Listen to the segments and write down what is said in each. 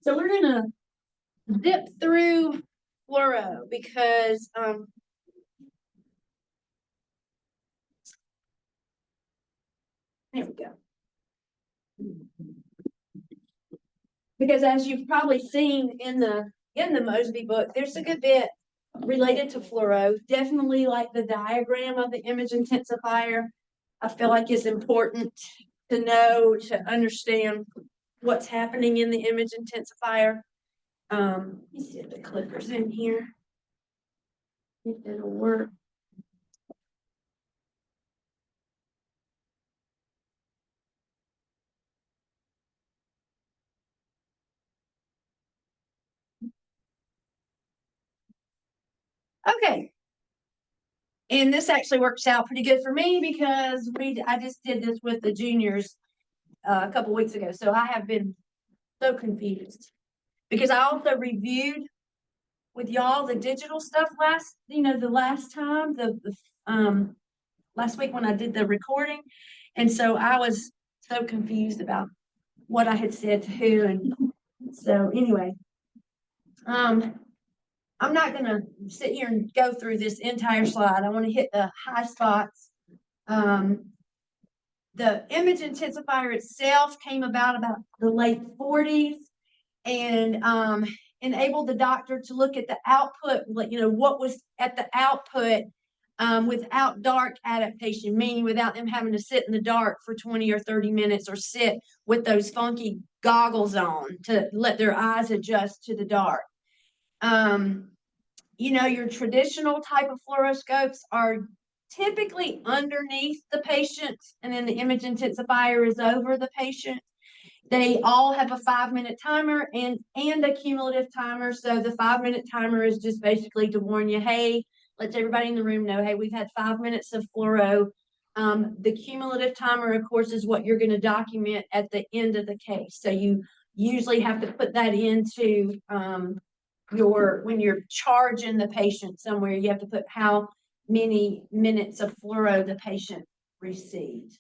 So we're gonna zip through fluoro because there we go. Because as you've probably seen in the Mosby book, there's a good bit related to fluoro. Definitely like the diagram of the image intensifier. I feel like it's important to know, to understand what's happening in the image intensifier. Let me see if the clicker's in here. If it'll work. Okay. And this actually works out pretty good for me because I just did this with the juniors a couple weeks ago. So I have been so confused because I also reviewed with y'all the digital stuff the last time, last week when I did the recording. And so I was so confused about what I had said to who. And so anyway, I'm not going to sit here and go through this entire slide. I want to hit the high spots. The image intensifier itself came about the late 40s and enabled the doctor to look at the output, what was at the output without dark adaptation, meaning without them having to sit in the dark for 20 or 30 minutes or sit with those funky goggles on to let their eyes adjust to the dark. Your traditional type of fluoroscopes are typically underneath the patient, and then the image intensifier is over the patient. They all have a 5-minute timer and a cumulative timer. So the 5-minute timer is just basically to warn you, hey, lets everybody in the room know, hey, we've had 5 minutes of fluoro. The cumulative timer, of course, is what you're going to document at the end of the case. So you usually have to put that into when you're charging the patient somewhere, you have to put how many minutes of fluoro the patient received.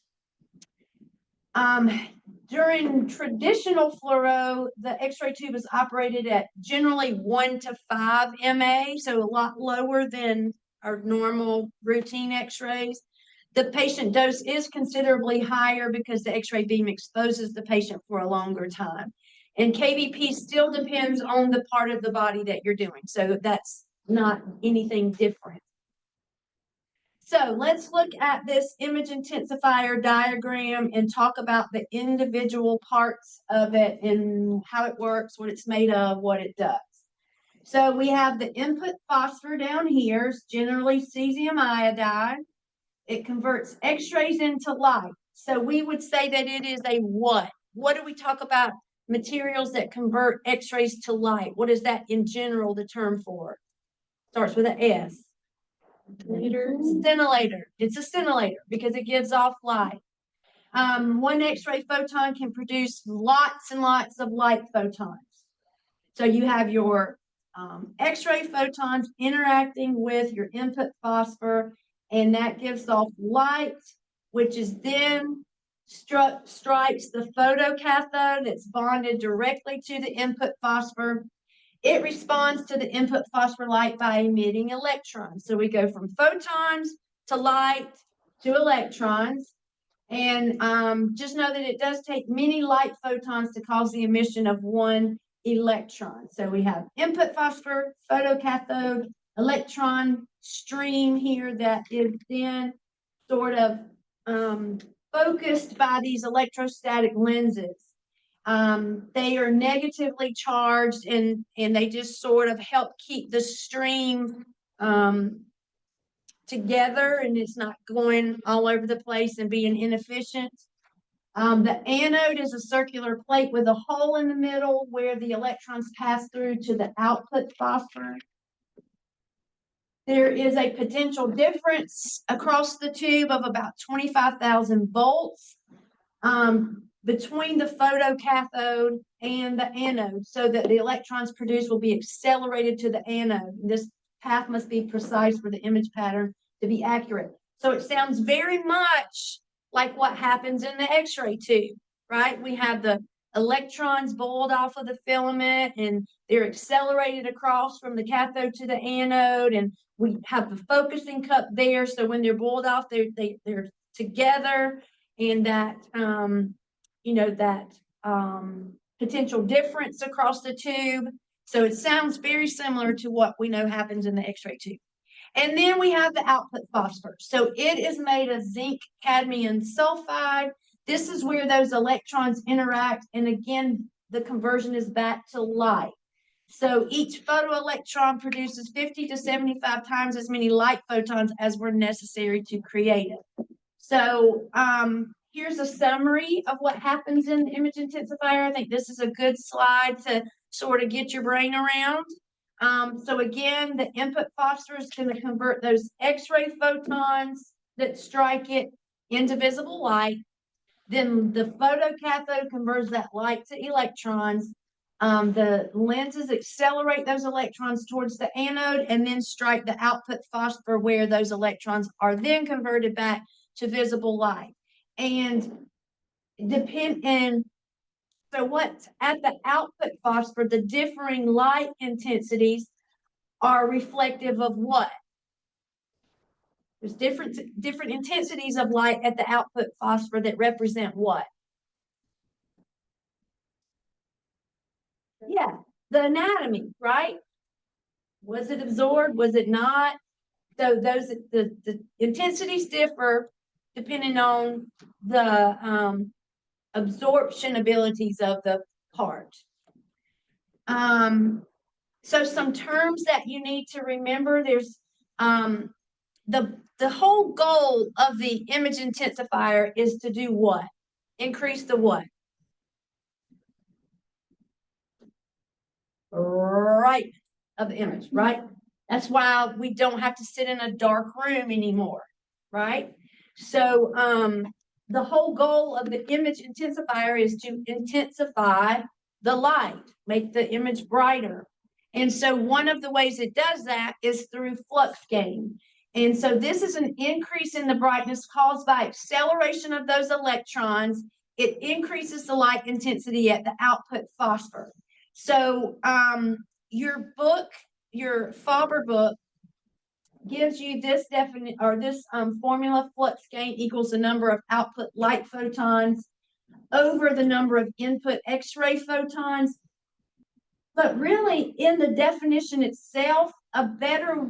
During traditional fluoro, the X-ray tube is operated at generally 1 to 5 MA, so a lot lower than our normal routine X-rays. The patient dose is considerably higher because the X-ray beam exposes the patient for a longer time. And KVP still depends on the part of the body that you're doing, so that's not anything different. So let's look at this image intensifier diagram and talk about the individual parts of it and how it works, what it's made of, what it does. So we have the input phosphor down here, it's generally cesium iodide. It converts X-rays into light. So we would say that it is a what? What do we talk about materials that convert X-rays to light? What is that in general the term for? Starts with an S. Scintillator. It's a scintillator because it gives off light. One X-ray photon can produce lots and lots of light photons. So you have your X-ray photons interacting with your input phosphor, and that gives off light, which is then strikes the photocathode that's bonded directly to the input phosphor. It responds to the input phosphor light by emitting electrons. So we go from photons to light to electrons. And just know that it does take many light photons to cause the emission of one electron. So we have input phosphor, photocathode, electron stream here that is then sort of focused by these electrostatic lenses. They are negatively charged and they just sort of help keep the stream together, and it's not going all over the place and being inefficient. The anode is a circular plate with a hole in the middle where the electrons pass through to the output phosphor. There is a potential difference across the tube of about 25,000 volts between the photocathode and the anode, so that the electrons produced will be accelerated to the anode. This path must be precise for the image pattern to be accurate. So it sounds very much like what happens in the X-ray tube. right? We have the electrons boiled off of the filament and they're accelerated across from the cathode to the anode. And we have the focusing cup there. So when they're boiled off, they're together, and that, potential difference across the tube. So it sounds very similar to what we know happens in the X-ray tube. And then we have the output phosphorus. So it is made of zinc cadmium sulfide. This is where those electrons interact. And again, the conversion is back to light. So each photoelectron produces 50 to 75 times as many light photons as were necessary to create it. So here's a summary of what happens in the image intensifier. I think this is a good slide to sort of get your brain around. So again, the input phosphorus is going to convert those X-ray photons that strike it into visible light. Then the photocathode converts that light to electrons. The lenses accelerate those electrons towards the anode and then strike the output phosphor where those electrons are then converted back to visible light. And so what's at the output phosphor, the differing light intensities are reflective of what? There's different intensities of light at the output phosphor that represent what? Yeah, the anatomy, right? Was it absorbed? Was it not? So the intensities differ depending on the absorption abilities of the part. So some terms that you need to remember, there's the whole goal of the image intensifier is to do what? Increase the what? Right of the image, right? That's why we don't have to sit in a dark room anymore, right? So the whole goal of the image intensifier is to intensify the light, make the image brighter. And so one of the ways it does that is through flux gain. And so this is an increase in the brightness caused by acceleration of those electrons. It increases the light intensity at the output phosphor. So your book, your Faber book, gives you this formula: flux gain equals the number of output light photons over the number of input X-ray photons. But really, in the definition itself, a better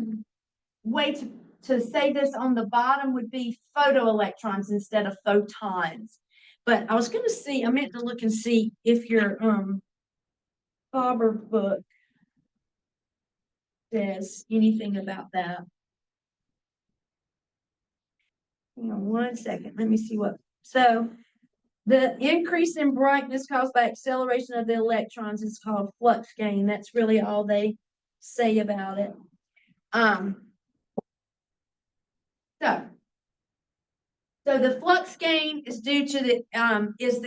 way to say this on the bottom would be photoelectrons instead of photons. But I was going to see, I meant to look and see if your Faber book says anything about that. Hang on 1 second. Let me see what. So the increase in brightness caused by acceleration of the electrons is called flux gain. That's really all they say about it. So the flux gain is due to the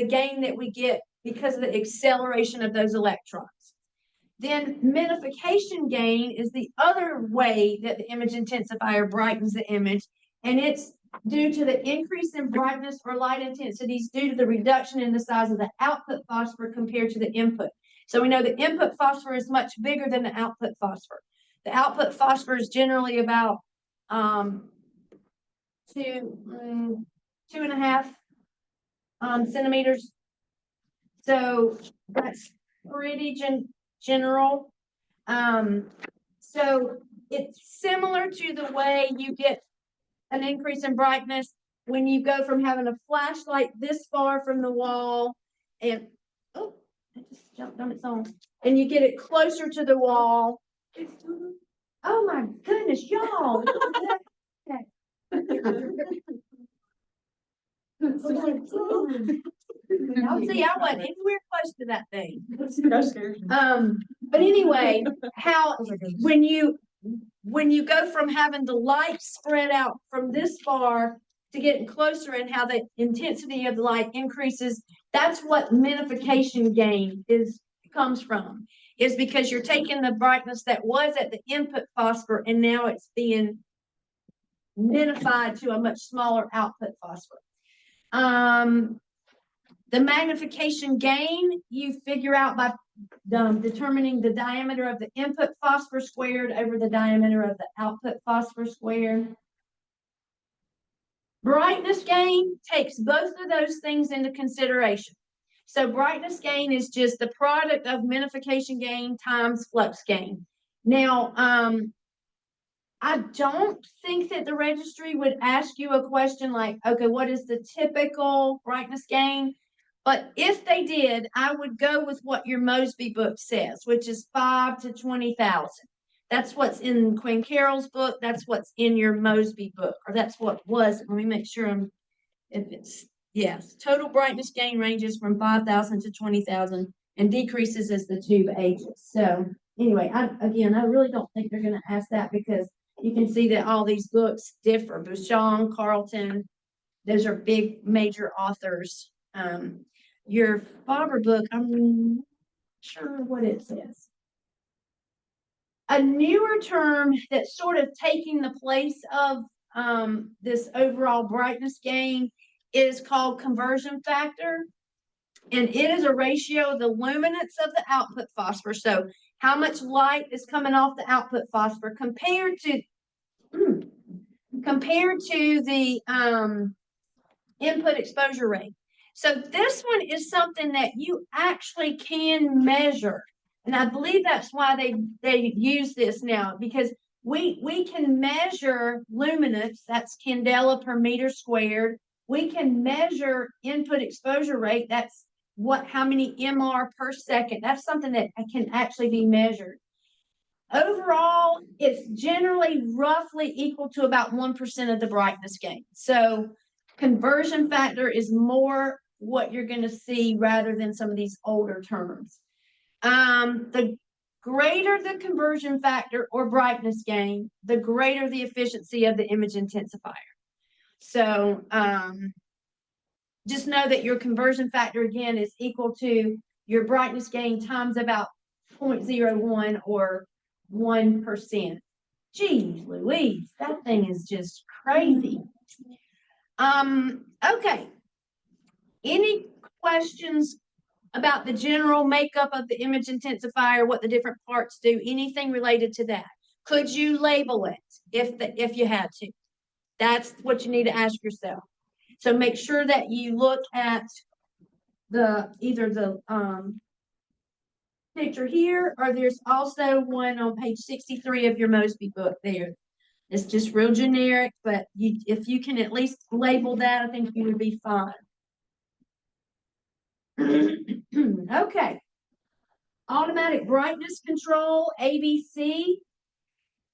gain that we get because of the acceleration of those electrons. Then minification gain is the other way that the image intensifier brightens the image, and it's due to the increase in brightness or light intensities due to the reduction in the size of the output phosphor compared to the input. So we know the input phosphor is much bigger than the output phosphor. The output phosphor is generally about 2.5 centimeters. So that's pretty general. So it's similar to the way you get an increase in brightness when you go from having a flashlight this far from the wall and oh, I just jumped on its own, and you get it closer to the wall. Oh my goodness, y'all. I'll see, I wasn't anywhere close to that thing. But anyway, how when you go from having the light spread out from this far to getting closer and how the intensity of the light increases, that's what minification gain comes from, is because you're taking the brightness that was at the input phosphor and now it's being minified to a much smaller output phosphor. The magnification gain you figure out by determining the diameter of the input phosphor squared over the diameter of the output phosphor squared. Brightness gain takes both of those things into consideration. So brightness gain is just the product of minification gain times flux gain. Now, I don't think that the registry would ask you a question like, okay, what is the typical brightness gain? But if they did, I would go with what your Mosby book says, which is 5 to 20,000. That's what's in Queen Carol's book. That's what's in your Mosby book, or that's what was. Let me make sure if it's, yes. Total brightness gain ranges from 5,000 to 20,000 and decreases as the tube ages. So anyway, I really don't think they're going to ask that because you can see that all these books differ. Bouchon, Carlton, those are big major authors. Your Faber book, I'm not sure what it says. A newer term that's sort of taking the place of this overall brightness gain is called conversion factor. And it is a ratio of the luminance of the output phosphor. So how much light is coming off the output phosphor compared to the input exposure rate. So this one is something that you actually can measure. And I believe that's why they use this now, because we can measure luminance, that's candela per meter squared. We can measure input exposure rate, that's how many MR per second. That's something that can actually be measured. Overall, it's generally roughly equal to about 1% of the brightness gain. So conversion factor is more what you're going to see rather than some of these older terms. The greater the conversion factor or brightness gain, the greater the efficiency of the image intensifier. So just know that your conversion factor, again, is equal to your brightness gain times about 0.01 or 1%. Geez Louise, that thing is just crazy. Okay. Any questions about the general makeup of the image intensifier, what the different parts do, anything related to that? Could you label it if you had to? That's what you need to ask yourself. So make sure that you look at either the picture here, or there's also one on page 63 of your Mosby book there. It's just real generic, but if you can at least label that, I think you would be fine. Okay. Automatic brightness control, ABC,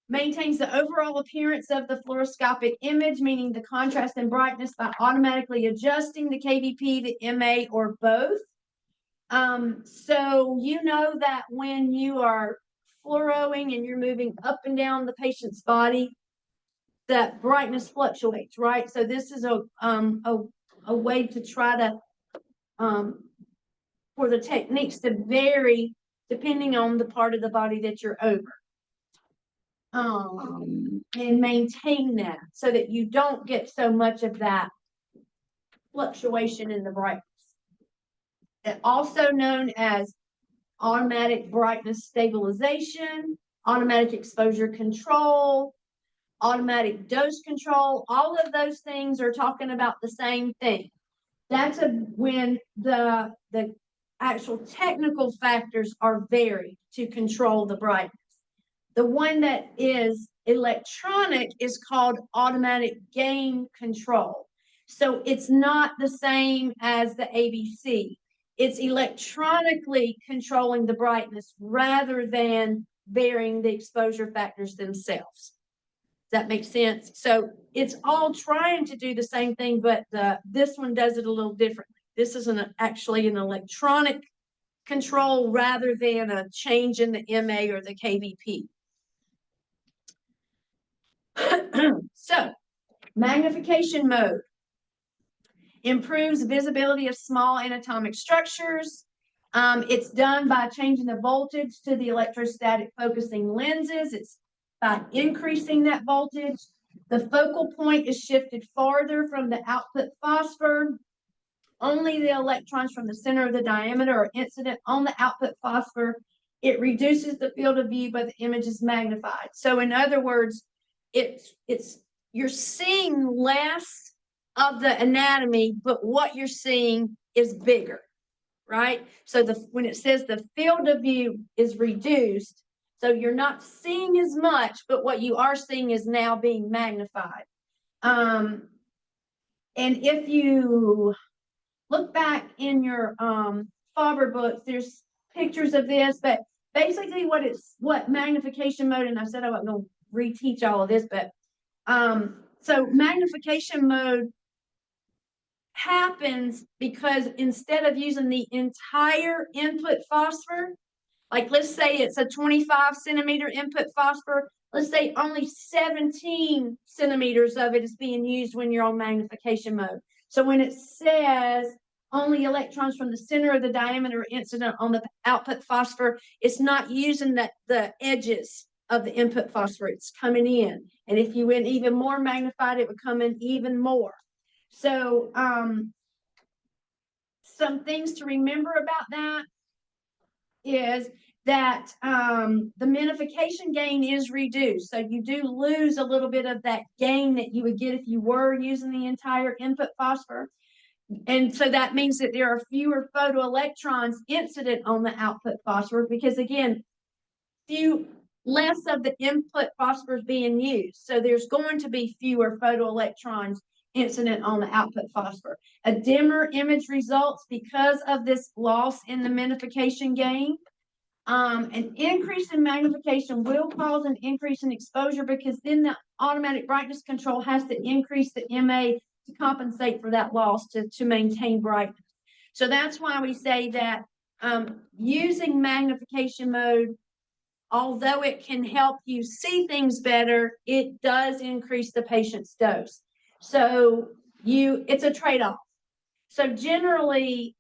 maintains the overall appearance of the fluoroscopic image, meaning the contrast and brightness, by automatically adjusting the KVP, the MA, or both. So you know that when you are fluoroing and you're moving up and down the patient's body, that brightness fluctuates, right? So this is a way to try to for the techniques to vary depending on the part of the body that you're over. And maintain that so that you don't get so much of that fluctuation in the brightness. It's also known as automatic brightness stabilization, automatic exposure control, automatic dose control. All of those things are talking about the same thing. That's when the actual technical factors are varied to control the brightness. The one that is electronic is called automatic gain control. So it's not the same as the ABC. It's electronically controlling the brightness rather than varying the exposure factors themselves. Does that make sense? So it's all trying to do the same thing, but this one does it a little differently. This is actually an electronic control rather than a change in the MA or the KVP. So, magnification mode improves visibility of small anatomic structures. It's done by changing the voltage to the electrostatic focusing lenses. It's by increasing that voltage. The focal point is shifted farther from the output phosphor. only the electrons from the center of the diameter are incident on the output phosphor. It reduces the field of view, but the image is magnified. So in other words, you're seeing less of the anatomy, but what you're seeing is bigger, right? So when it says the field of view is reduced, so you're not seeing as much, but what you are seeing is now being magnified. And if you look back in your Faber books, there's pictures of this, but basically what magnification mode, and I said I wasn't going to reteach all of this, but so magnification mode happens because instead of using the entire input phosphor, like let's say it's a 25 centimeter input phosphor, let's say only 17 centimeters of it is being used when you're on magnification mode. So when it says only electrons from the center of the diameter incident on the output phosphor, it's not using the edges of the input phosphor, it's coming in. And if you went even more magnified, it would come in even more. So some things to remember about that is that the minification gain is reduced. So you do lose a little bit of that gain that you would get if you were using the entire input phosphor. And so that means that there are fewer photoelectrons incident on the output phosphor because, again, less of the input phosphor is being used. So there's going to be fewer photoelectrons incident on the output phosphor. A dimmer image results because of this loss in the minification gain. An increase in magnification will cause an increase in exposure because then the automatic brightness control has to increase the MA to compensate for that loss to maintain brightness. So that's why we say that using magnification mode, although it can help you see things better, it does increase the patient's dose. So it's a trade-off. So generally,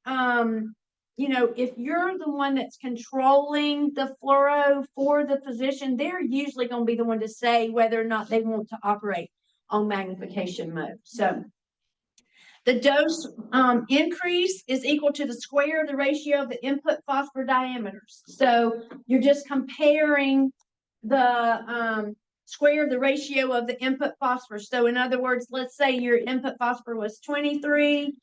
if you're the one that's controlling the fluoro for the physician, they're usually going to be the one to say whether or not they want to operate on magnification mode. So the dose increase is equal to the square of the ratio of the input phosphor diameters. So you're just comparing the square of the ratio of the input phosphor. So in other words, let's say your input phosphor was 23.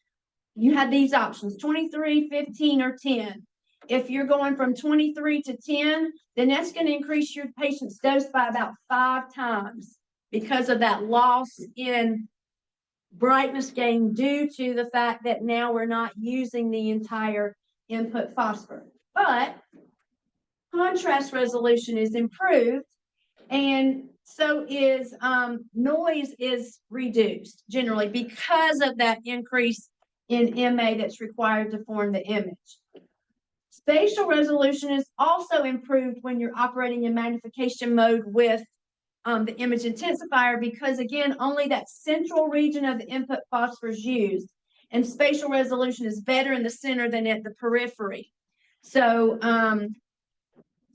You had these options, 23, 15, or 10. If you're going from 23 to 10, then that's going to increase your patient's dose by about 5 times because of that loss in brightness gain due to the fact that now we're not using the entire input phosphor. But contrast resolution is improved, and so is noise is reduced generally because of that increase in MA that's required to form the image. Spatial resolution is also improved when you're operating in magnification mode with the image intensifier because, again, only that central region of the input phosphor is used, and spatial resolution is better in the center than at the periphery. So,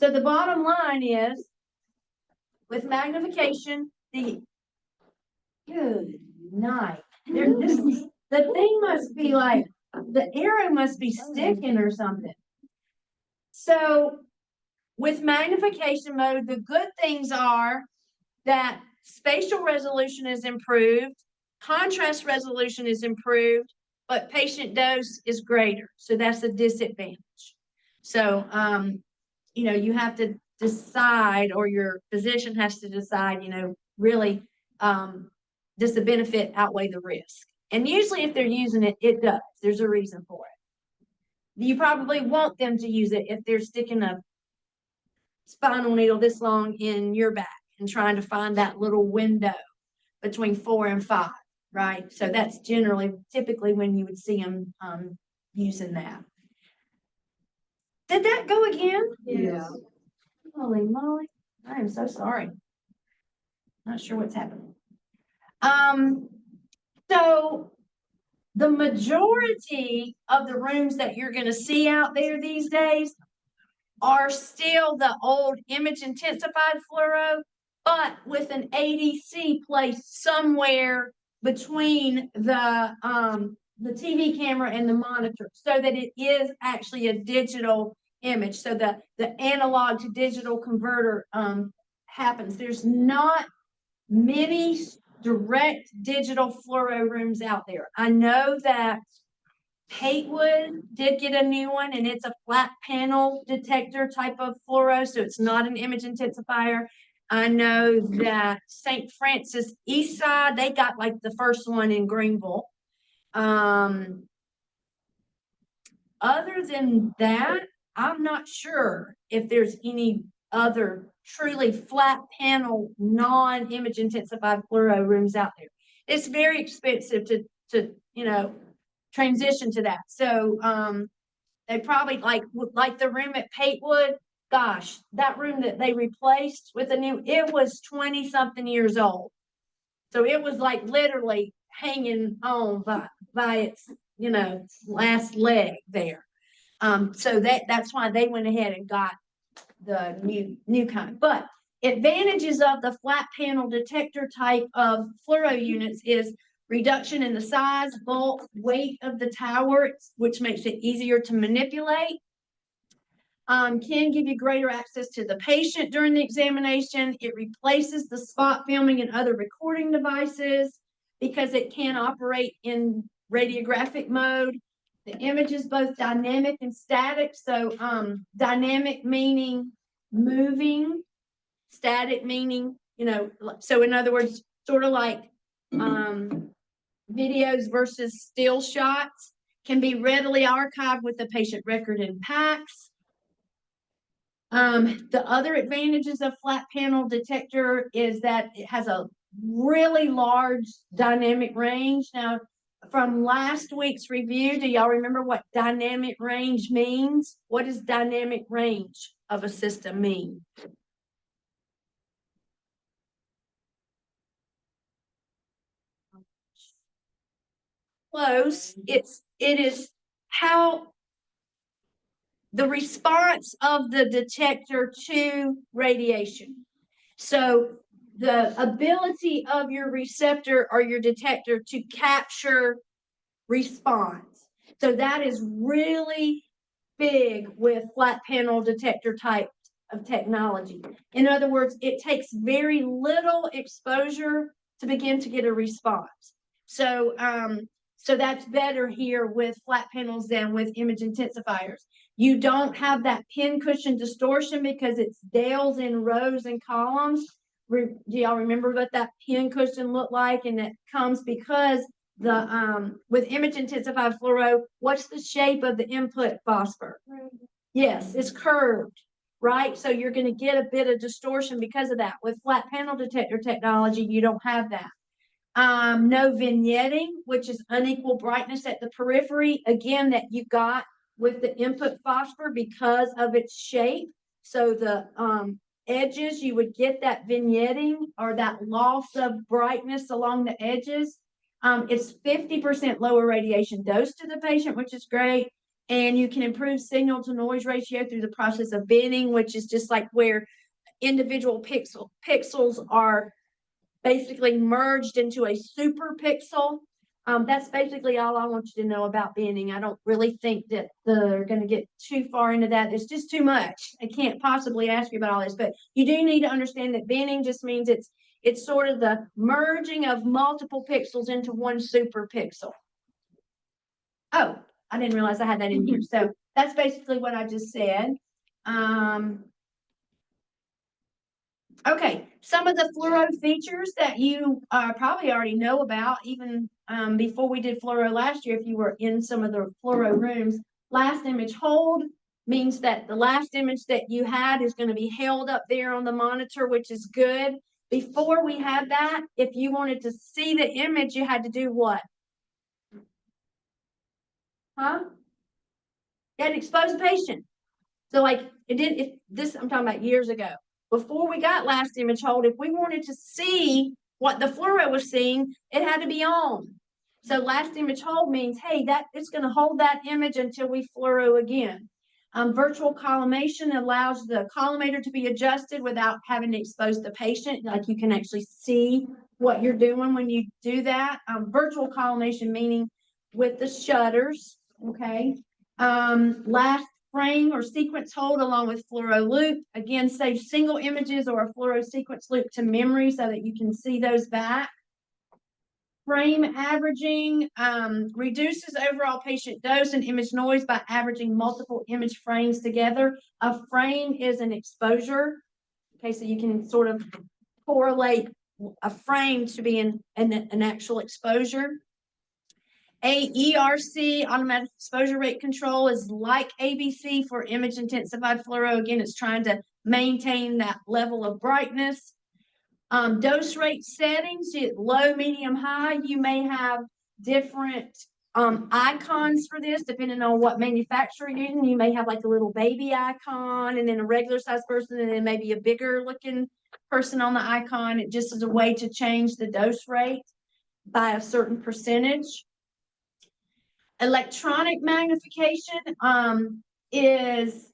so the bottom line is, with magnification, good night. The thing must be like, the arrow must be sticking or something. So with magnification mode, the good things are that spatial resolution is improved, contrast resolution is improved, but patient dose is greater. So that's a disadvantage. So, you have to decide, or your physician has to decide, really, does the benefit outweigh the risk? And usually if they're using it, it does. There's a reason for it. You probably want them to use it if they're sticking a spinal needle this long in your back and trying to find that little window between 4 and 5, right? So that's typically when you would see them using that. Did that go again? Yes. Holy moly. I am so sorry. Not sure what's happening. So the majority of the rooms that you're going to see out there these days are still the old image intensified fluoro, but with an ADC placed somewhere between the the TV camera and the monitor so that it is actually a digital image. So the analog to digital converter happens. There's not many direct digital fluoro rooms out there. I know that Patewood did get a new one, and it's a flat panel detector type of fluoro, so it's not an image intensifier. I know that St. Francis Eastside, they got like the first one in Greenville. Other than that, I'm not sure if there's any other truly flat panel, non-image intensified fluoro rooms out there. It's very expensive to transition to that. So they probably like the room at Patewood. Gosh, that room that they replaced with a new, it was 20 something years old. So it was like literally hanging on by its last leg there. So that's why they went ahead and got the new kind. But advantages of the flat panel detector type of fluoro units is reduction in the size, bulk, weight of the tower, which makes it easier to manipulate. Can give you greater access to the patient during the examination. It replaces the spot filming and other recording devices because it can operate in radiographic mode. The image is both dynamic and static. So dynamic meaning moving, static meaning, so in other words, sort of like videos versus still shots, can be readily archived with the patient record in packs. The other advantages of flat panel detector is that it has a really large dynamic range. Now, from last week's review, do y'all remember what dynamic range means? What does dynamic range of a system mean? Close. It is how the response of the detector to radiation. So the ability of your receptor or your detector to capture response. So that is really big with flat panel detector type of technology. In other words, it takes very little exposure to begin to get a response. So that's better here with flat panels than with image intensifiers. You don't have that pin cushion distortion because it's dales in rows and columns. Do y'all remember what that pin cushion looked like? And it comes because with image intensified fluoro, what's the shape of the input phosphor? Yes, it's curved, right? So you're going to get a bit of distortion because of that. With flat panel detector technology, you don't have that. No vignetting, which is unequal brightness at the periphery. Again, that you got with the input phosphor because of its shape. So the edges, you would get that vignetting or that loss of brightness along the edges. It's 50% lower radiation dose to the patient, which is great. And you can improve signal to noise ratio through the process of binning, which is just like where individual pixels are basically merged into a super pixel. That's basically all I want you to know about binning. I don't really think that they're going to get too far into that. It's just too much. I can't possibly ask you about all this, but you do need to understand that binning just means it's sort of the merging of multiple pixels into one super pixel. Oh, I didn't realize I had that in here. So that's basically what I just said. Okay, some of the fluoro features that you probably already know about, even before we did fluoro last year, if you were in some of the fluoro rooms. Last image hold means that the last image that you had is going to be held up there on the monitor, which is good. Before we had that, if you wanted to see the image, you had to do what? Huh? You had to expose the patient. So like I'm talking about years ago. Before we got last image hold, if we wanted to see what the fluoro was seeing, it had to be on. So last image hold means, hey, that it's going to hold that image until we fluoro again. Virtual collimation allows the collimator to be adjusted without having to expose the patient. Like you can actually see what you're doing when you do that. Virtual collimation meaning with the shutters, okay? Last frame or sequence hold along with fluoro loop. Again, save single images or a fluoro sequence loop to memory so that you can see those back. Frame averaging reduces overall patient dose and image noise by averaging multiple image frames together. A frame is an exposure. Okay, so you can sort of correlate a frame to be an actual exposure. ERC, automatic exposure rate control, is like ABC for image intensified fluoro. Again, it's trying to maintain that level of brightness. Dose rate settings, low, medium, high. You may have different icons for this depending on what manufacturer you're using. You may have like a little baby icon and then a regular size person and then maybe a bigger looking person on the icon. It just is a way to change the dose rate by a certain percentage. Electronic magnification is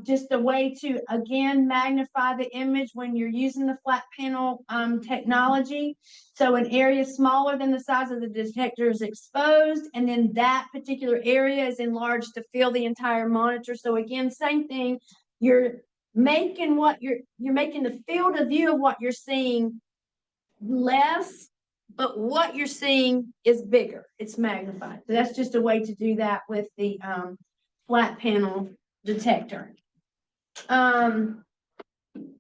just a way to, again, magnify the image when you're using the flat panel technology. So an area smaller than the size of the detector is exposed, and then that particular area is enlarged to fill the entire monitor. So again, same thing. You're making the field of view of what you're seeing less, but what you're seeing is bigger. It's magnified. So that's just a way to do that with the flat panel detector.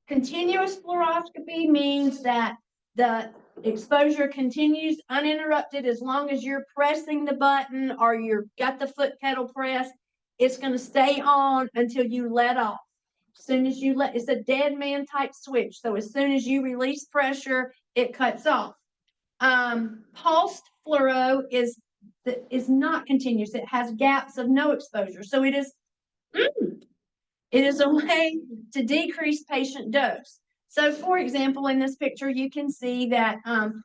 Continuous fluoroscopy means that the exposure continues uninterrupted as long as you're pressing the button or you've got the foot pedal pressed. It's going to stay on until you let off. As soon as you let, it's a dead man type switch. So as soon as you release pressure, it cuts off. Pulsed fluoro is not continuous. It has gaps of no exposure. So it is a way to decrease patient dose. So for example, in this picture, you can see that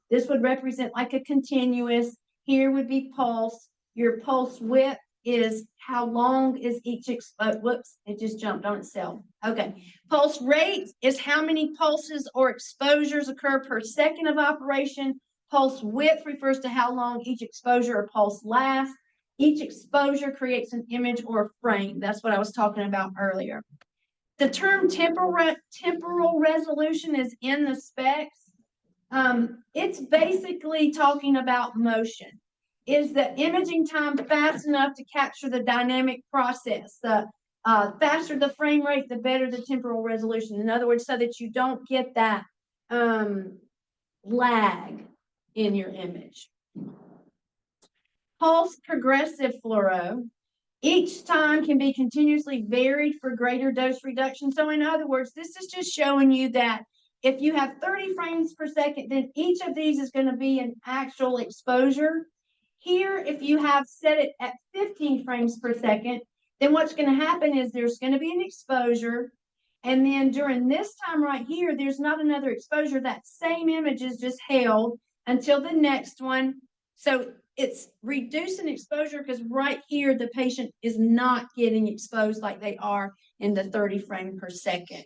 this would represent like a continuous. Here would be pulse. Your pulse width is how long is each whoops, it just jumped on itself. Okay. Pulse rate is how many pulses or exposures occur per second of operation. Pulse width refers to how long each exposure or pulse lasts. Each exposure creates an image or a frame. That's what I was talking about earlier. The term temporal resolution is in the specs. It's basically talking about motion. Is the imaging time fast enough to capture the dynamic process? The faster the frame rate, the better the temporal resolution. In other words, so that you don't get that lag in your image. Pulse progressive fluoro. Each time can be continuously varied for greater dose reduction. So in other words, this is just showing you that if you have 30 frames per second, then each of these is going to be an actual exposure. Here, if you have set it at 15 frames per second, then what's going to happen is there's going to be an exposure. And then during this time right here, there's not another exposure. That same image is just held until the next one. So it's reducing exposure because right here, the patient is not getting exposed like they are in the 30 frame per second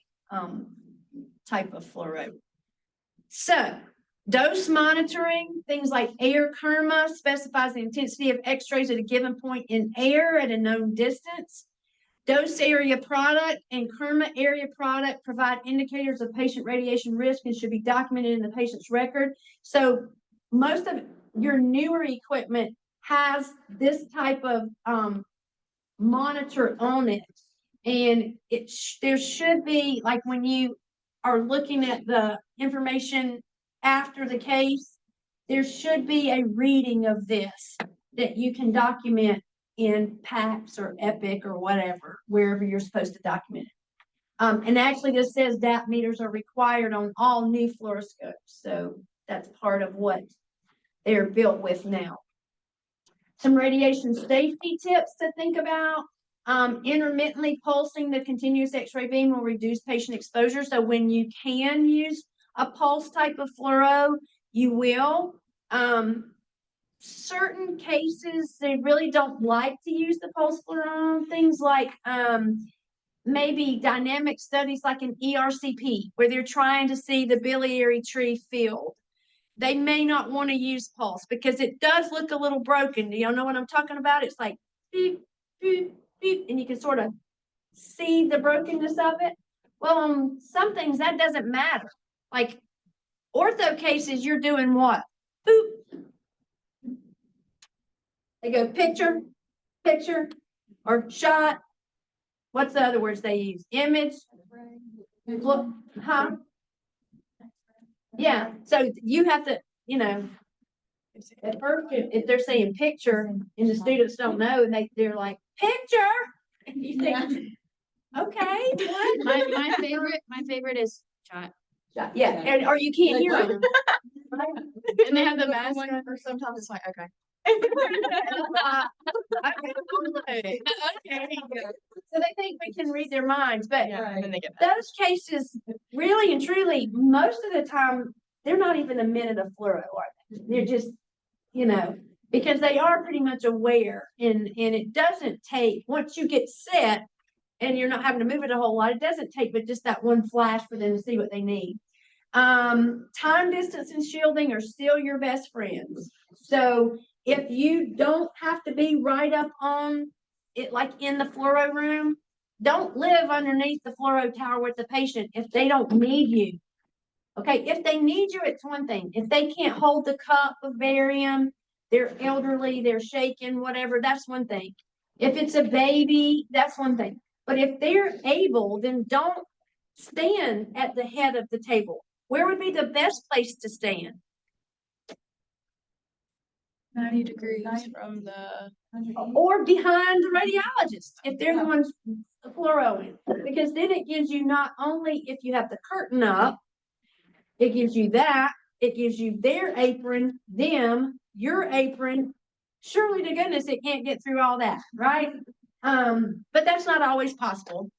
type of fluoro. So dose monitoring, things like air kerma specifies the intensity of x-rays at a given point in air at a known distance. Dose area product and kerma area product provide indicators of patient radiation risk and should be documented in the patient's record. So most of your newer equipment has this type of monitor on it. And there should be, like when you are looking at the information after the case, there should be a reading of this that you can document in PACS or EPIC or whatever, wherever you're supposed to document it. And actually this says DAP meters are required on all new fluoroscopes. So that's part of what they're built with now. Some radiation safety tips to think about. Intermittently pulsing the continuous X-ray beam will reduce patient exposure. So when you can use a pulse type of fluoro, you will. Certain cases, they really don't like to use the pulse fluoro. Things like maybe dynamic studies like an ERCP, where they're trying to see the biliary tree field. they may not want to use pulse because it does look a little broken. Do y'all know what I'm talking about? It's like beep, beep, beep, and you can sort of see the brokenness of it. Well, on some things that doesn't matter. Like ortho cases, you're doing what? Boop. They go picture, picture, or shot. What's the other words they use? Image. Look, huh? Yeah. So you have to, you know, at first, if they're saying picture and the students don't know, and they're like, picture. And you think, okay, what? My favorite is shot. Yeah, and or you can't hear them. And they have the mask on, or sometimes it's like, okay. Okay. So they think we can read their minds, but And then they get those cases, really and truly, most of the time, they're not even a minute of fluoro, are they? They're just, you know, because they are pretty much aware, and it doesn't take, once you get set and you're not having to move it a whole lot, it doesn't take but just that one flash for them to see what they need. Time, distance, and shielding are still your best friends. So if you don't have to be right up on it, like in the fluoro room, don't live underneath the fluoro tower with the patient if they don't need you. Okay, if they need you, it's one thing. If they can't hold the cup of barium, they're elderly, they're shaking, whatever, that's one thing. If it's a baby, that's one thing. But if they're able, then don't stand at the head of the table. Where would be the best place to stand? 90 degrees from the Or behind the radiologist, if they're the ones fluoroing. Because then it gives you not only if you have the curtain up, it gives you that, it gives you their apron, them, your apron. Surely to goodness it can't get through all that, right? But that's not always possible.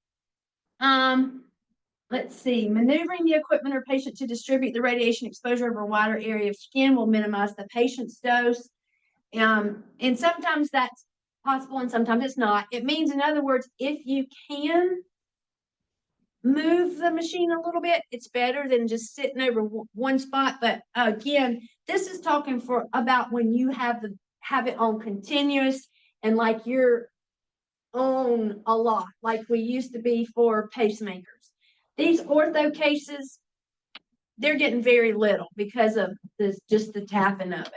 Let's see, maneuvering the equipment or patient to distribute the radiation exposure over a wider area of skin will minimize the patient's dose. And sometimes that's possible and sometimes it's not. It means, in other words, if you can move the machine a little bit, it's better than just sitting over one spot. But again, this is talking about when you have it on continuous and like you're on a lot, like we used to be for pacemakers. These ortho cases, they're getting very little because of this, just the tapping of it.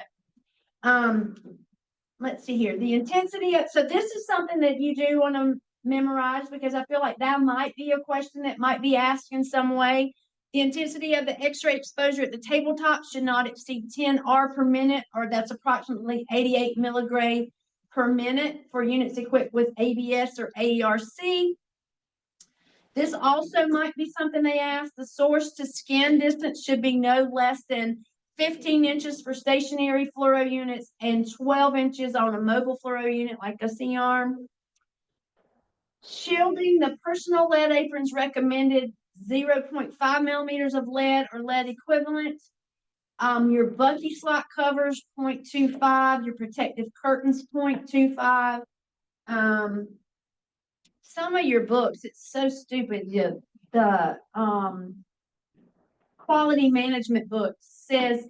Let's see here. The intensity of, so this is something that you do want to memorize because I feel like that might be a question that might be asked in some way. The intensity of the X-ray exposure at the tabletop should not exceed 10 R per minute, or that's approximately 88 milligray per minute for units equipped with ABS or AERC. This also might be something they ask. The source to skin distance should be no less than 15 inches for stationary fluoro units and 12 inches on a mobile fluoro unit like a C-arm. Shielding, the personal lead aprons recommended 0.5 millimeters of lead or lead equivalent. Your Bucky slot covers 0.25, your protective curtains 0.25. Some of your books, it's so stupid. The quality management book says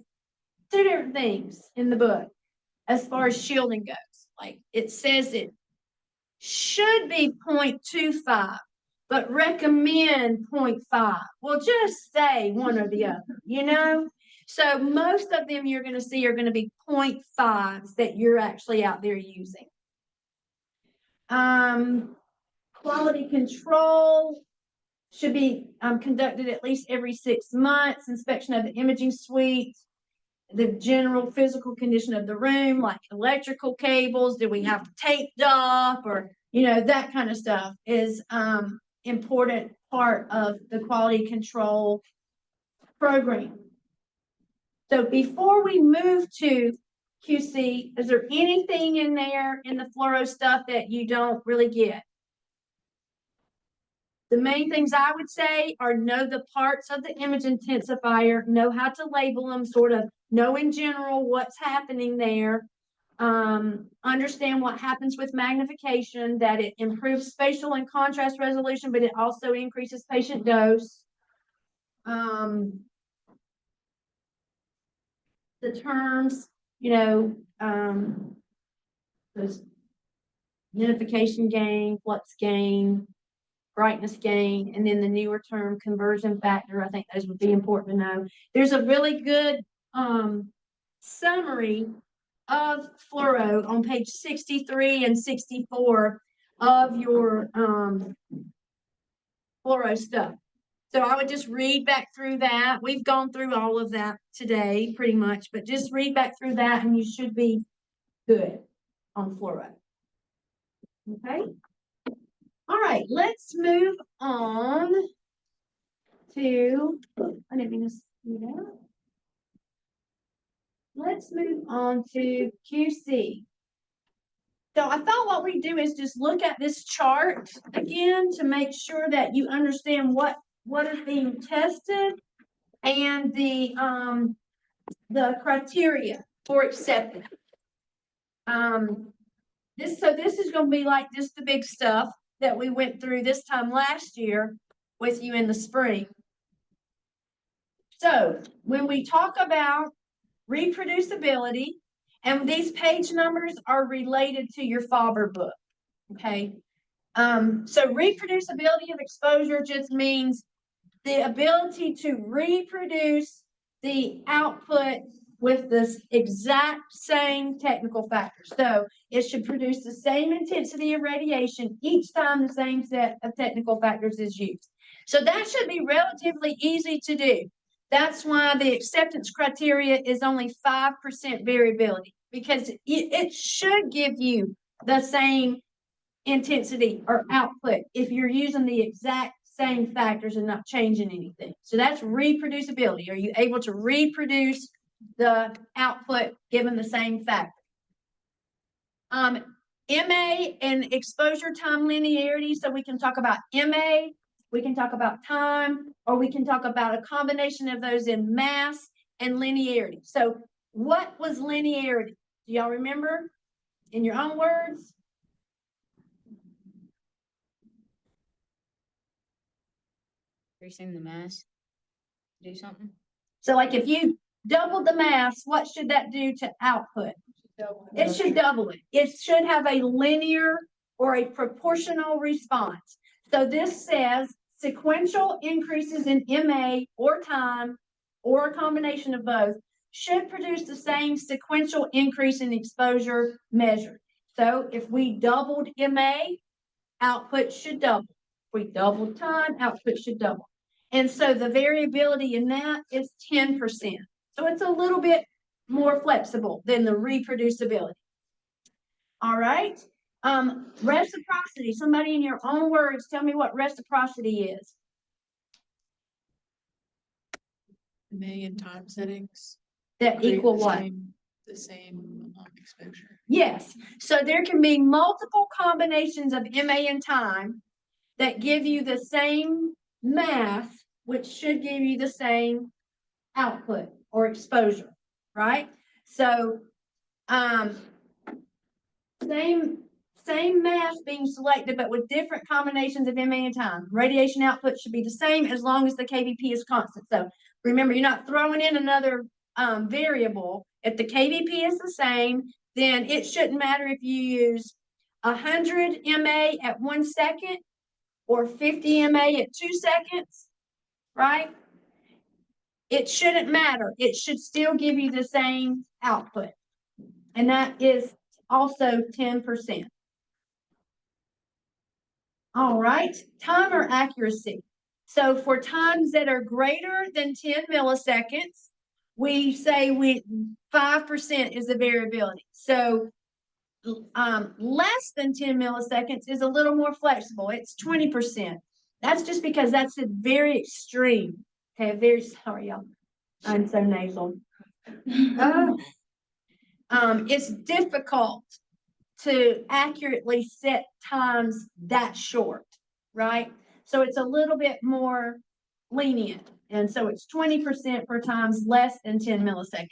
two different things in the book as far as shielding goes. Like it says it should be 0.25, but recommend 0.5. Well, just say one or the other, you know? So most of them you're going to see are going to be 0.5s that you're actually out there using. Quality control should be conducted at least every 6 months. Inspection of the imaging suite, the general physical condition of the room, like electrical cables, do we have taped off, or you know, that kind of stuff is important part of the quality control program. So before we move to QC, is there anything in there in the fluoro stuff that you don't really get? The main things I would say are know the parts of the image intensifier, know how to label them, sort of know in general what's happening there. Understand what happens with magnification, that it improves spatial and contrast resolution, but it also increases patient dose. the terms, those unification gain, flux gain, brightness gain, and then the newer term conversion factor. I think those would be important to know. There's a really good summary of fluoro on page 63 and 64 of your fluoro stuff. So I would just read back through that. We've gone through all of that today pretty much, but just read back through that and you should be good on fluoro. Okay. All right, let's move on to, I didn't mean to see that. Let's move on to QC. So I thought what we do is just look at this chart again to make sure that you understand what is being tested and the criteria for acceptance. This is going to be like just the big stuff that we went through this time last year with you in the spring. So when we talk about reproducibility, and these page numbers are related to your Faber book, okay? So reproducibility of exposure just means the ability to reproduce the output with this exact same technical factor. So it should produce the same intensity of radiation each time the same set of technical factors is used. So that should be relatively easy to do. That's why the acceptance criteria is only 5% variability, because it should give you the same intensity or output if you're using the exact same factors and not changing anything. So that's reproducibility. Are you able to reproduce the output given the same factor? MA and exposure time linearity. So we can talk about MA, we can talk about time, or we can talk about a combination of those in mass and linearity. So what was linearity? Do y'all remember in your own words? Increasing the mass. Do something. So like if you doubled the mass, what should that do to output? It should double it. It should have a linear or a proportional response. So this says sequential increases in MA or time, or a combination of both, should produce the same sequential increase in exposure measured. So if we doubled MA, output should double. If we doubled time, output should double. And so the variability in that is 10%. So it's a little bit more flexible than the reproducibility. All right. Reciprocity. Somebody in your own words, tell me what reciprocity is. Million time settings That equal what? The same exposure. Yes. So there can be multiple combinations of MA and time that give you the same mass, which should give you the same output or exposure, right? So same mass being selected, but with different combinations of MA and time. Radiation output should be the same as long as the KVP is constant. So remember, you're not throwing in another variable. If the KVP is the same, then it shouldn't matter if you use 100 MA at 1 second or 50 MA at 2 seconds, right? It shouldn't matter. It should still give you the same output. And that is also 10%. All right, timer accuracy. So for times that are greater than 10 milliseconds, we say 5% is the variability. So less than 10 milliseconds is a little more flexible. It's 20%. That's just because that's a very extreme. Okay, very sorry, y'all. I'm so nasal. It's difficult to accurately set times that short, right? So it's a little bit more lenient. And so it's 20% for times less than 10 milliseconds.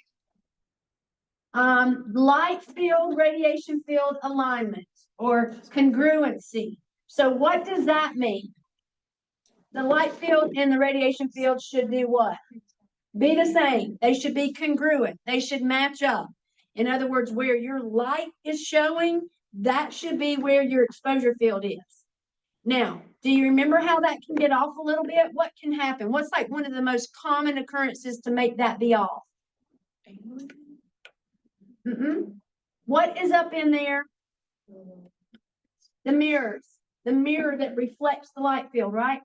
Light field, radiation field alignment or congruency. So what does that mean? The light field and the radiation field should do what? be the same. They should be congruent. They should match up. In other words, where your light is showing, that should be where your exposure field is. Now, do you remember how that can get off a little bit? What can happen? What's like one of the most common occurrences to make that be off? What is up in there? The mirrors. The mirror that reflects the light field, right?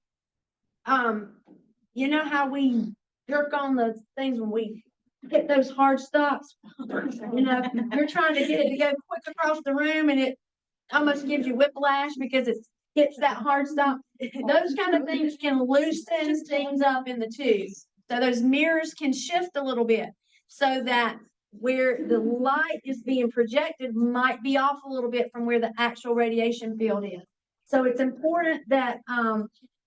You know how we jerk on the things when we hit those hard stops? You know, you're trying to get it to go quick across the room and it almost gives you whiplash because it hits that hard stop. Those kind of things can loosen things up in the tube. So those mirrors can shift a little bit so that where the light is being projected might be off a little bit from where the actual radiation field is. So it's important that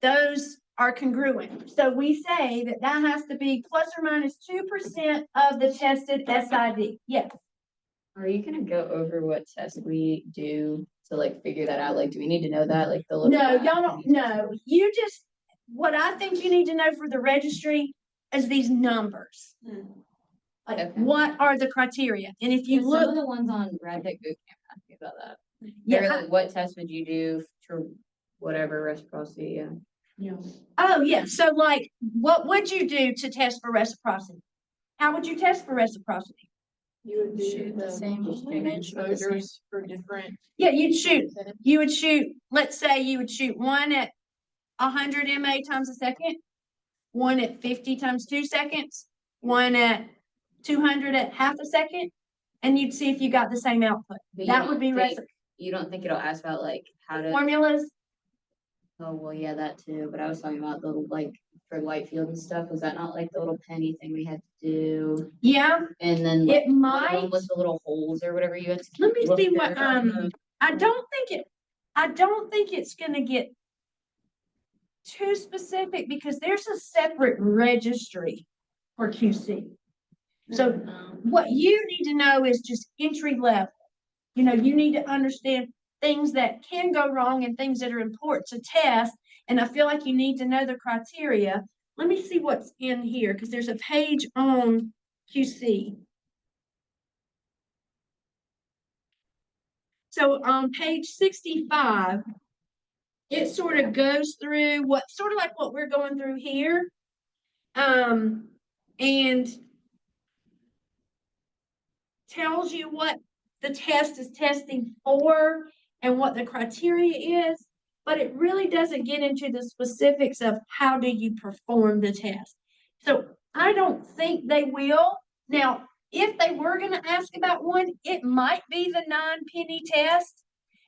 those are congruent. So we say that that has to be plus or minus 2% of the tested SID. Yes. Are you gonna go over what tests we do to like figure that out? Like, do we need to know that? Like the little. No, y'all don't know. You just, what I think you need to know for the registry is these numbers. Like, Okay. what are the criteria? And if you Some of look, the ones on Radtech Boot Camp asked me about that. yeah, They're like, what test would you do for whatever reciprocity? Yeah. oh, yeah. So like, what would you do to test for reciprocity? How would you test for reciprocity? You would shoot the same exposures for different. Yeah, you would shoot, let's say you would shoot one at 100 MA times a second, one at 50 times 2 seconds, one at 200 at half a second, and you'd see if you got the same output. But That would be you don't think it'll ask about like how to. formulas. Oh, well, yeah, that too. But I was talking about the like for light field and stuff. Was that not like the little penny thing we had to do? Yeah, And then it one of might. them was the little holes or whatever you had to. Let me keep see looking what, at. I don't think it's gonna get too specific because there's a separate registry for QC. So what you need to know is just entry level. You know, you need to understand things that can go wrong and things that are important to test. And I feel like you need to know the criteria. Let me see what's in here because there's a page on QC. So on page 65, it sort of goes through what sort of like what we're going through here. And tells you what the test is testing for and what the criteria is, but it really doesn't get into the specifics of how do you perform the test. So I don't think they will. Now, if they were going to ask about one, it might be the 9-penny test.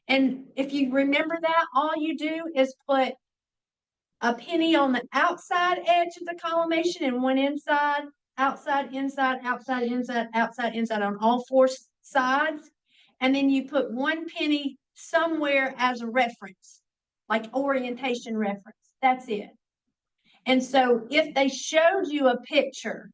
And if you remember that, all you do is put a penny on the outside edge of the collimation and one inside, outside, inside, outside, inside, outside, inside on all 4 sides. And then you put 1 penny somewhere as a reference, like orientation reference. That's it. And so if they showed you a picture,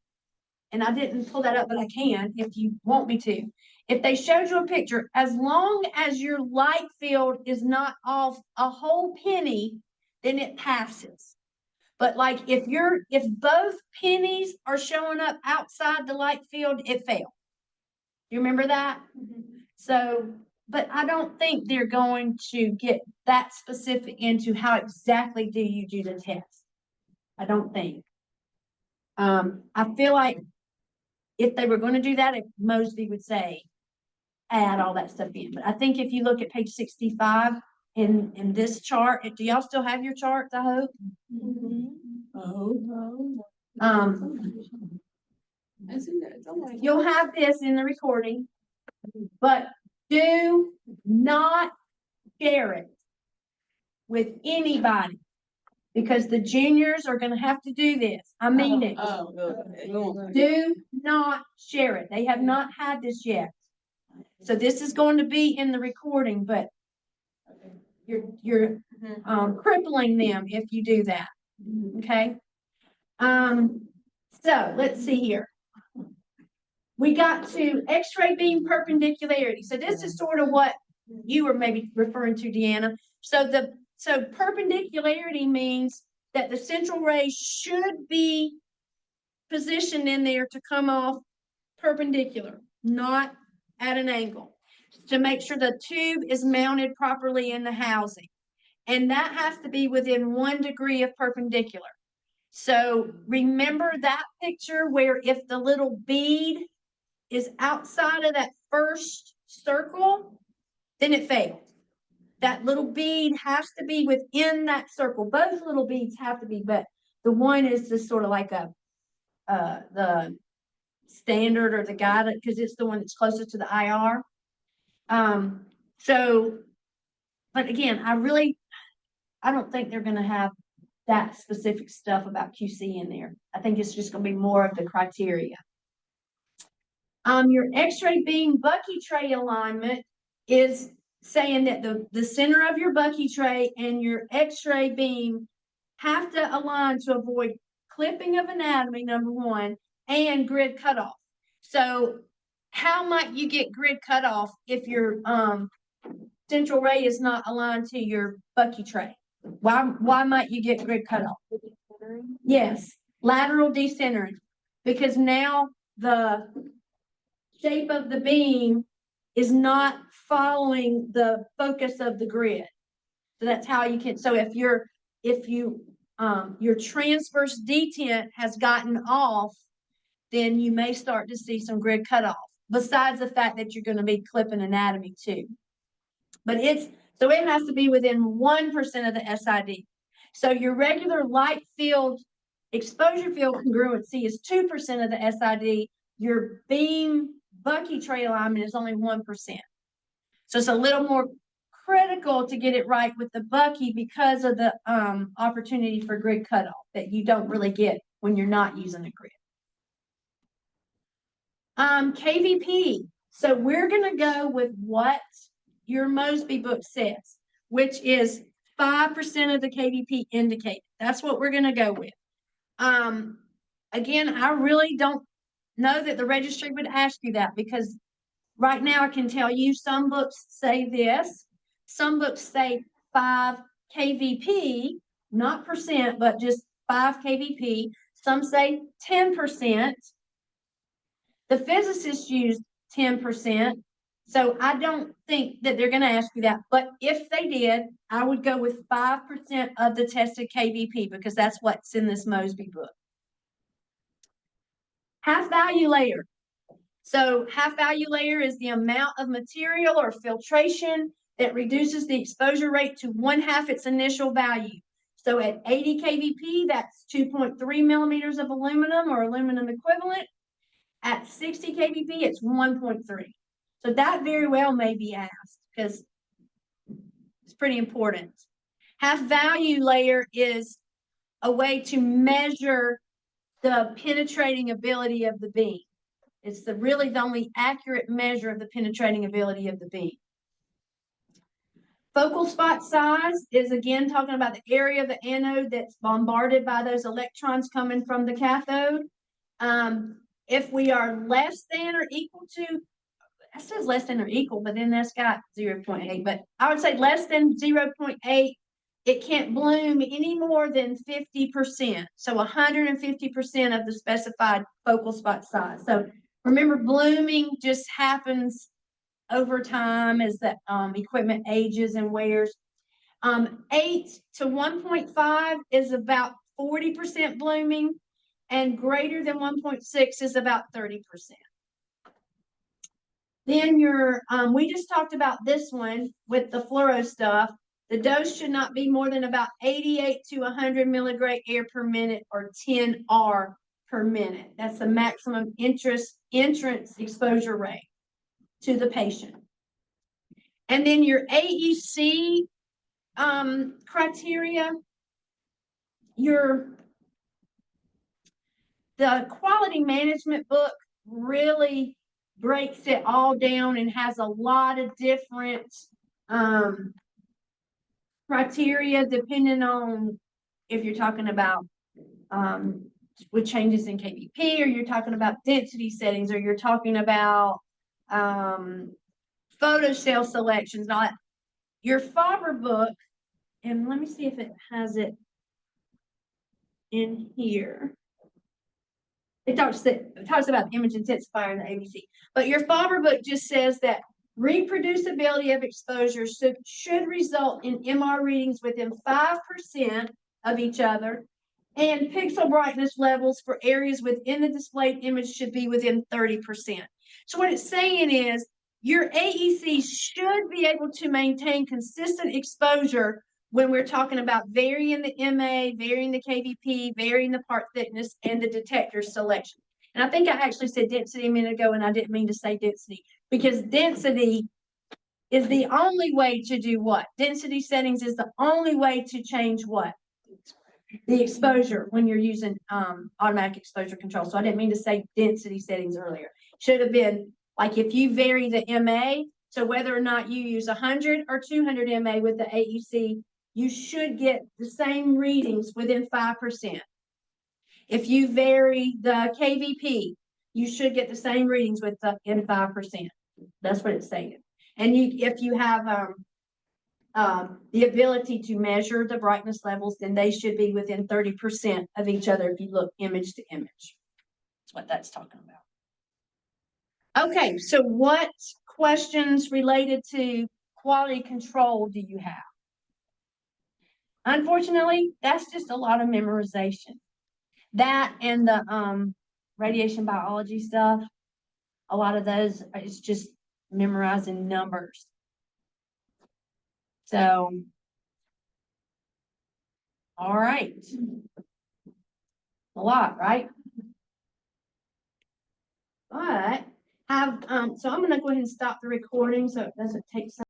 and I didn't pull that up, but I can if you want me to. If they showed you a picture, as long as your light field is not off a whole penny, then it passes. But like if both pennies are showing up outside the light field, it failed. You remember that? So, but I don't think they're going to get that specific into how exactly do you do the test. I don't think. I feel like if they were going to do that, Mosby would say, add all that stuff in. But I think if you look at page 65 in this chart, do y'all still have your charts, I hope? You'll have this in the recording, but do not share it with anybody because the juniors are going to have to do this. I mean it. Do not share it. They have not had this yet. So this is going to be in the recording, but you're crippling them if you do that. Okay. So let's see here. We got to X-ray beam perpendicularity. So this is sort of what you were maybe referring to, Deanna. So perpendicularity means that the central ray should be positioned in there to come off perpendicular, not at an angle, to make sure the tube is mounted properly in the housing. And that has to be within 1 degree of perpendicular. So remember that picture where if the little bead is outside of that first circle, then it failed. That little bead has to be within that circle. Both little beads have to be, but the one is just sort of like the standard or the guide, because it's the one that's closest to the IR. But again, I don't think they're going to have that specific stuff about QC in there. I think it's just going to be more of the criteria. Your X-ray beam bucky tray alignment is saying that the center of your bucky tray and your X-ray beam have to align to avoid clipping of anatomy, number one, and grid cutoff. So how might you get grid cutoff if your central ray is not aligned to your bucky tray? Why might you get grid cutoff? Yes, lateral decentering, because now the shape of the beam is not following the focus of the grid. So that's how you can. So if your transverse detent has gotten off, then you may start to see some grid cutoff. Besides the fact that you're going to be clipping anatomy too, but it has to be within 1% of the SID. So your regular light field exposure field congruency is 2% of the SID. Your beam bucky tray alignment is only 1%. So it's a little more critical to get it right with the bucky because of the opportunity for grid cutoff that you don't really get when you're not using a grid. KVP. So we're going to go with what your Mosby book says, which is 5% of the KVP indicated. That's what we're going to go with. Again, I really don't know that the registry would ask you that, because right now I can tell you some books say this, some books say 5 KVP, not percent, but just 5 KVP. Some say 10%. The physicists use 10%. So I don't think that they're going to ask you that. But if they did, I would go with 5% of the tested KVP, because that's what's in this Mosby book. Half value layer. So half value layer is the amount of material or filtration that reduces the exposure rate to 1/2 its initial value. So at 80 KVP, that's 2.3 millimeters of aluminum or aluminum equivalent. At 60 KVP, it's 1.3. So that very well may be asked, because it's pretty important. Half value layer is a way to measure the penetrating ability of the beam. It's really the only accurate measure of the penetrating ability of the beam. Focal spot size is again talking about the area of the anode that's bombarded by those electrons coming from the cathode. If we are less than or equal to, that says less than or equal, but then that's got 0.8. But I would say less than 0.8, it can't bloom any more than 50%. So 150% of the specified focal spot size. So remember, blooming just happens over time as the equipment ages and wears. 8 to 1.5 is about 40% blooming, and greater than 1.6 is about 30%. Then we just talked about this one with the fluoro stuff. The dose should not be more than about 88 to 100 milligray air per minute, or 10 R per minute. That's the maximum entrance exposure rate to the patient. And then your AEC criteria, the quality management book really breaks it all down and has a lot of different criteria depending on if you're talking about with changes in KVP, or you're talking about density settings, or you're talking about photo cell selections, not your Faber book. And let me see if it has it in here. It talks about the image intensifier and the ABC. But your Faber book just says that reproducibility of exposure should result in MR readings within 5% of each other, and pixel brightness levels for areas within the displayed image should be within 30%. So what it's saying is your AEC should be able to maintain consistent exposure when we're talking about varying the MA, varying the KVP, varying the part thickness, and the detector selection. And I think I actually said density a minute ago, and I didn't mean to say density, because density is the only way to do what? Density settings is the only way to change what? The exposure when you're using automatic exposure control. So I didn't mean to say density settings earlier. Should have been like if you vary the MA, so whether or not you use 100 or 200 MA with the AEC, you should get the same readings within 5%. If you vary the KVP, you should get the same readings in 5%. That's what it's saying. And if you have the ability to measure the brightness levels, then they should be within 30% of each other if you look image to image. That's what that's talking about. Okay, so what questions related to quality control do you have? Unfortunately, that's just a lot of memorization. That and the radiation biology stuff, a lot of those is just memorizing numbers. So, all right. A lot, right? But so I'm gonna go ahead and stop the recording so it doesn't take so